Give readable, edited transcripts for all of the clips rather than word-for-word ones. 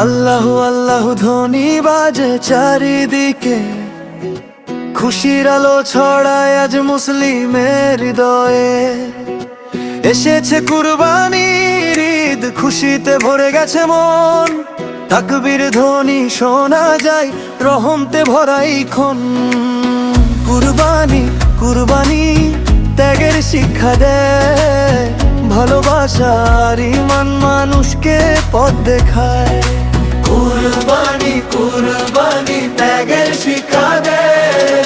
আল্লাহ আল্লাহ ধ্বনি বাজে চারিদিকে, খুশির আলো ছড়ায় আজ মুসলিমের হৃদয়ে। এসেছে কুরবানির ঈদ, খুশিতে ভরে গেছে মন। তাকবীর ধ্বনি শোনা যায়, রহমতে ভরাই ক্ষণ। কুরবানি কুরবানি ত্যাগের শিক্ষা দেয়, ভালোবাসার ঈমান মানুষকে পথ দেখায়। কুরবানি কুরবানি ত্যাগের শিক্ষা দেয়,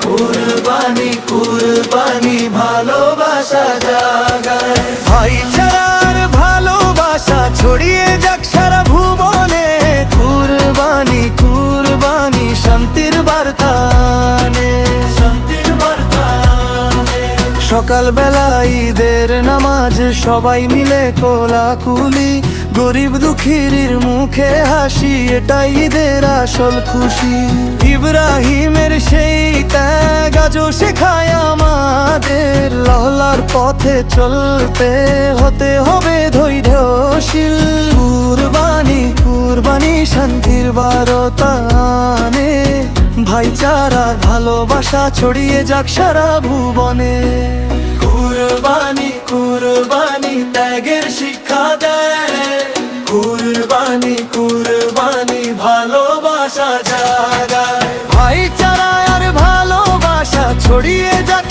কুরবানি কুরবানি ভালোবাসা জাগায়। ভাইচারার ভালোবাসা ছড়িয়ে যাক সারা ভুবনে, কুরবানি কুরবানি শান্তির বার্তা আনে, শান্তির বার্তা আনে। সকালবেলা ঈদের নামাজ, সবাই মিলে কোলাকুলি, গরিব দুঃখীর মুখে হাসি, এটাই ঈদের আসল খুশি। ইব্রাহিমের সেই ত্যাগ আজও শেখায় আমাদের, আল্লাহর পথে চলতে হতে হবে ধৈর্যশীল। কুরবানি কুরবানি শান্তির বার্তা আনে, ভাইচারার ভালোবাসা ছড়িয়ে যাক সারা ভুবনে। কুরবানি কুরবানি ত্যাগের শিক্ষা দেয়, কুরবানি কুরবানি ভালোবাসা জাগায়। ভাইচারা আর ভালোবাসা ছড়িয়ে যাক